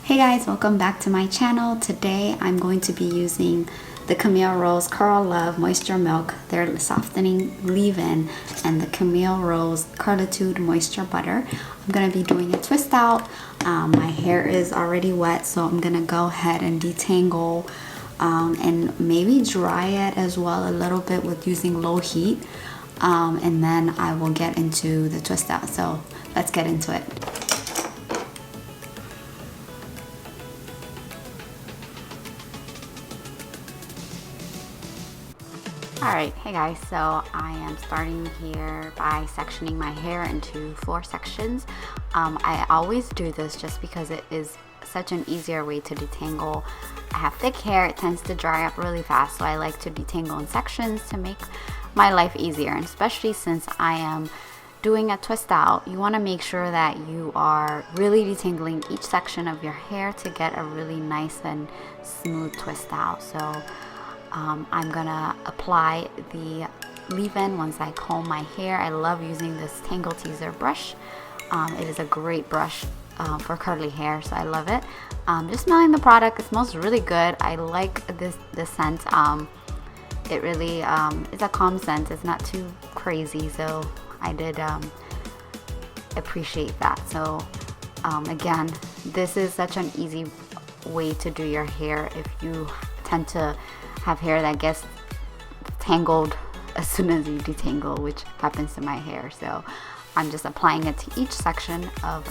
Hey guys, welcome back to my channel. Today I'm going to be using the Camille Rose Curl Love Moisture Milk, their softening leave-in, and the Camille Rose Curlitude Moisture Butter. I'm going to be doing a twist out. My hair is already wet, so I'm going to go ahead and detangle and maybe dry it as well a little bit with using low heat. And then I will get into the twist out. So let's get into it. Alright, hey guys, so I am starting here by sectioning my hair into 4 sections. I always do this just because it is such an easier way to detangle. I have thick hair, it tends to dry up really fast, so I like to detangle in sections to make my life easier. And especially since I am doing a twist out, you want to make sure that you are really detangling each section of your hair to get a really nice and smooth twist out. So I'm gonna apply the leave-in once I comb my hair. I love using this Tangle Teaser brush. It is a great brush for curly hair, so I love it. Just smelling the product, it smells really good. I like this scent. It really it's a calm scent. It's not too crazy, so I did appreciate that. So again, this is such an easy way to do your hair if you tend to have hair that gets tangled as soon as you detangle, which happens to my hair. So I'm just applying it to each section of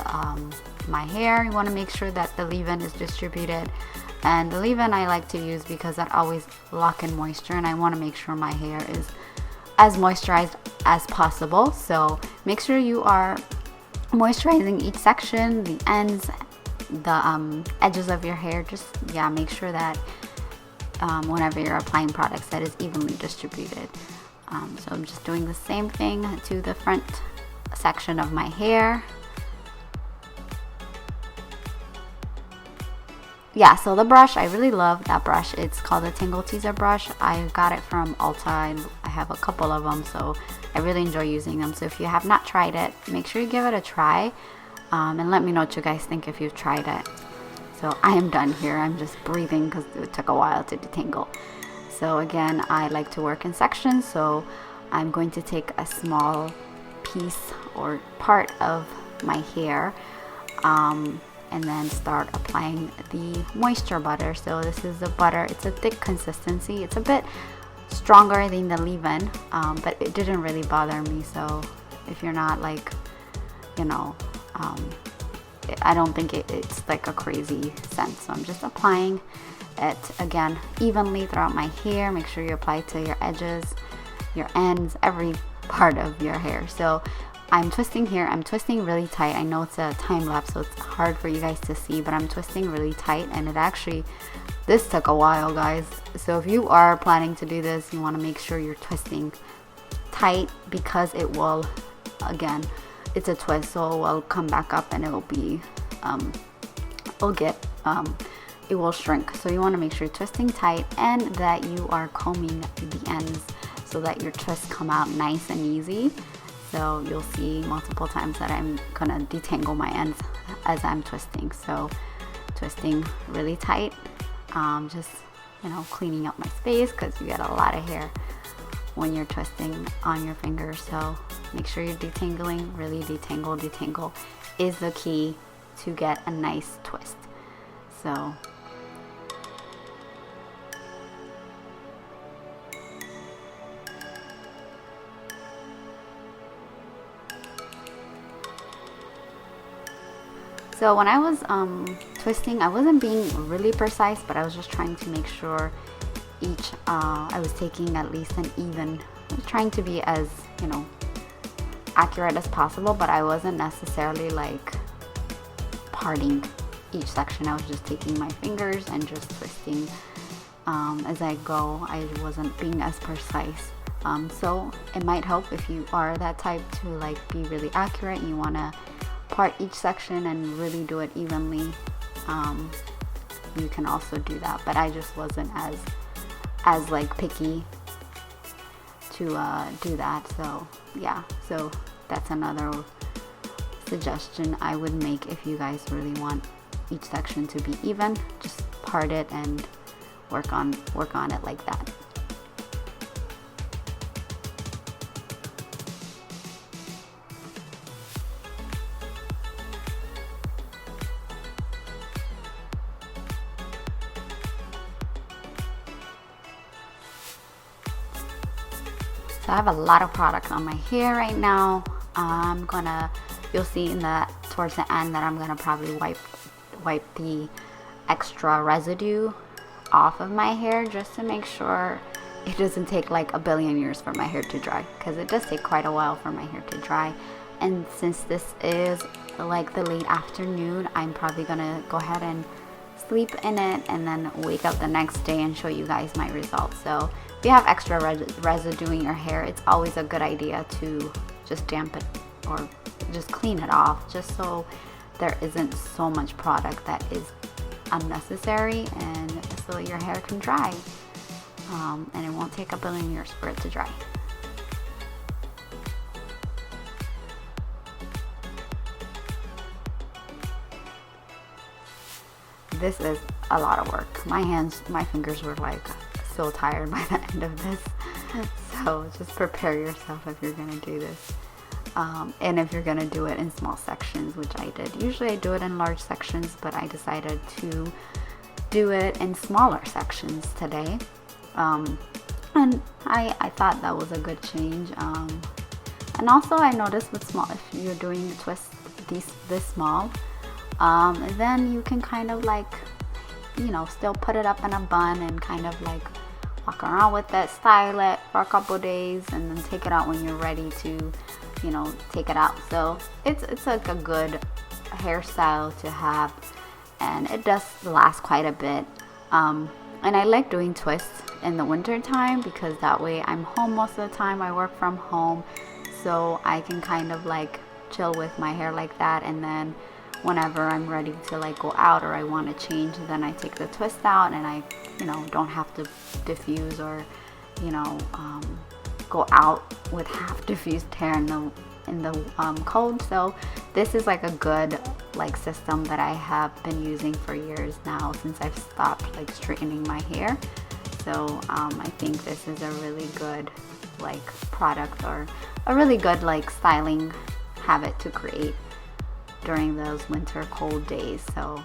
my hair. You want to make sure that the leave-in is distributed, and the leave-in I like to use because that always lock in moisture, and I want to make sure my hair is as moisturized as possible. So make sure you are moisturizing each section, the ends, the edges of your hair. Just make sure that whenever you're applying products, that is evenly distributed. So I'm just doing the same thing to the front section of my hair. Yeah, so the brush, I really love that brush. It's called the Tangle Teaser brush. I got it from Ulta. I have a couple of them, so I really enjoy using them. So if you have not tried it, make sure you give it a try, and let me know what you guys think if you've tried it. So I am done here. I'm just breathing because it took a while to detangle. So again, I like to work in sections, so I'm going to take a small piece or part of my hair and then start applying the moisture butter. So this is the butter. It's a thick consistency. It's a bit stronger than the leave-in, but it didn't really bother me. So if you're not like, you know, I don't think it's like a crazy scent. So I'm just applying it again evenly throughout my hair. Make sure you apply to your edges, your ends, every part of your hair. So I'm twisting here. I'm twisting really tight. I know it's a time lapse, so it's hard for you guys to see, but I'm twisting really tight, and this took a while, guys. So if you are planning to do this, you want to make sure you're twisting tight, because it will, again, it's a twist, so it will come back up and it will be it will shrink. So you want to make sure you're twisting tight and that you are combing the ends so that your twists come out nice and easy. So you'll see multiple times that I'm gonna detangle my ends as I'm twisting. So twisting really tight, just, you know, cleaning up my space, because you get a lot of hair when you're twisting on your fingers. So make sure you're detangling, really detangle is the key to get a nice twist. So when I was twisting, I wasn't being really precise, but I was just trying to make sure I was taking at least an even, I was trying to be as, you know, accurate as possible, but I wasn't necessarily like parting each section. I was just taking my fingers and just twisting as I go. I wasn't being as precise. So it might help if you are that type to like be really accurate and you want to part each section and really do it evenly. You can also do that, but I just wasn't as like picky to do that. So yeah, so that's another suggestion I would make if you guys really want each section to be even, just part it and work on it like that. So I have a lot of products on my hair right now. You'll see towards the end that I'm gonna probably wipe the extra residue off of my hair, just to make sure it doesn't take like a billion years for my hair to dry, because it does take quite a while for my hair to dry. And since this is like the late afternoon, I'm probably gonna go ahead and sleep in it and then wake up the next day and show you guys my results. So if you have extra residue in your hair, it's always a good idea to just damp it or just clean it off, just so there isn't so much product that is unnecessary, and so your hair can dry, and it won't take a billion years for it to dry. This is a lot of work. My fingers were like so tired by the end of this. So just prepare yourself if you're gonna do this. And if you're gonna do it in small sections, which I did. Usually I do it in large sections, but I decided to do it in smaller sections today. And I thought that was a good change. And also I noticed with small, if you're doing the twist this small, then you can kind of like, still put it up in a bun and kind of like walk around with it, style it for a couple days, and then take it out when you're ready to, take it out. So it's like a good hairstyle to have, and it does last quite a bit. And I like doing twists in the winter time, because that way I'm home most of the time. I work from home, so I can kind of like chill with my hair like that, and then whenever I'm ready to like go out or I want to change, then I take the twist out, and I don't have to diffuse or go out with half diffused hair in the cold. So this is like a good like system that I have been using for years now, since I've stopped like straightening my hair. So I think this is a really good like product, or a really good like styling habit to create during those winter cold days. So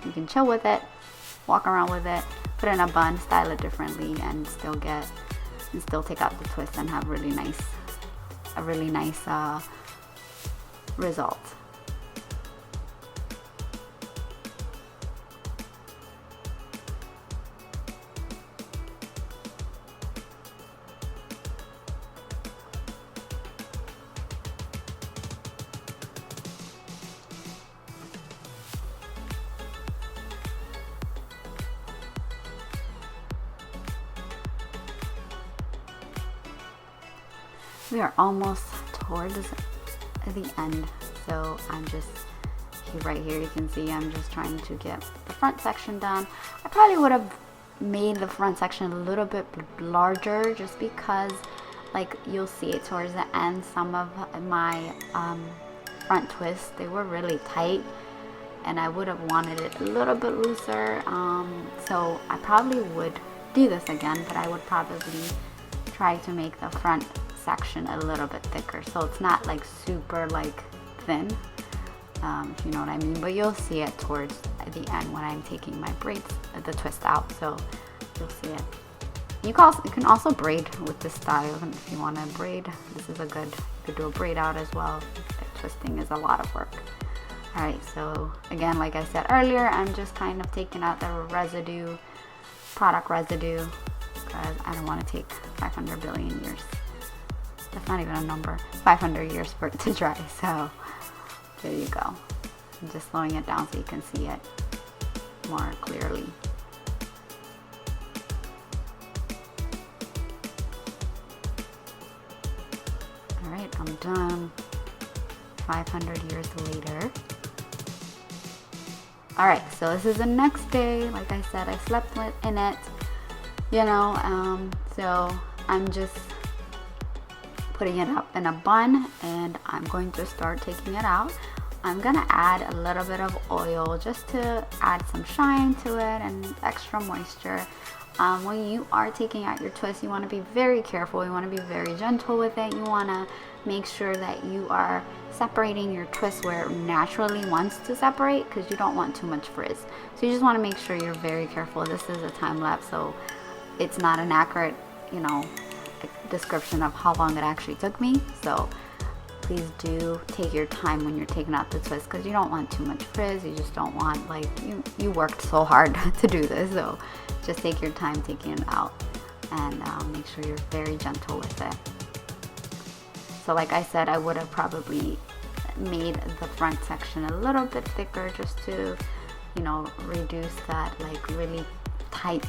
you can chill with it, walk around with it, put it in a bun, style it differently, and still take out the twist and have a really nice result. We are almost towards the end, so I'm just right here. You can see I'm just trying to get the front section done. I probably would have made the front section a little bit larger, just because like you'll see it towards the end, some of my front twists, they were really tight, and I would have wanted it a little bit looser. So I probably would do this again, but I would probably try to make the front section a little bit thicker, so it's not like super like thin, if you know what I mean. But you'll see it towards the end when I'm taking my braids, the twist out, so you'll see it. You can also braid with this style if you want to braid. This is a good, you could do a braid out as well. Twisting is a lot of work. Alright, so again, like I said earlier, I'm just kind of taking out the product residue, because I don't want to take 500 billion years. That's not even a number. 500 years for it to dry. So there you go. I'm just slowing it down so you can see it more clearly. Alright, I'm done. 500 years later. Alright, so this is the next day. Like I said, I slept in it. So I'm just putting it up in a bun, and I'm going to start taking it out. I'm gonna add a little bit of oil just to add some shine to it and extra moisture. When you are taking out your twist, you want to be very careful. You want to be very gentle with it. You want to make sure that you are separating your twist where it naturally wants to separate, because you don't want too much frizz. So you just want to make sure you're very careful. This is a time lapse, so it's not an accurate, you know, description of how long it actually took me. So please do take your time when you're taking out the twist, because you don't want too much frizz. You just don't want, like, you worked so hard to do this, so just take your time taking it out, and make sure you're very gentle with it. So like I said, I would have probably made the front section a little bit thicker just to, you know, reduce that like really tight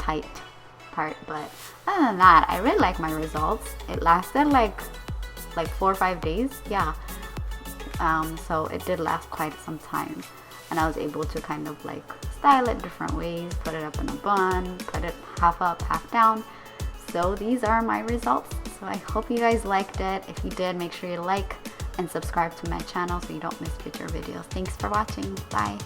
part. But other than that, I really like my results. It lasted like 4 or 5 days, yeah. So it did last quite some time, and I was able to kind of like style it different ways, put it up in a bun, put it half up, half down. So these are my results. So I hope you guys liked it. If you did, make sure you like and subscribe to my channel so you don't miss future videos. Thanks for watching. Bye.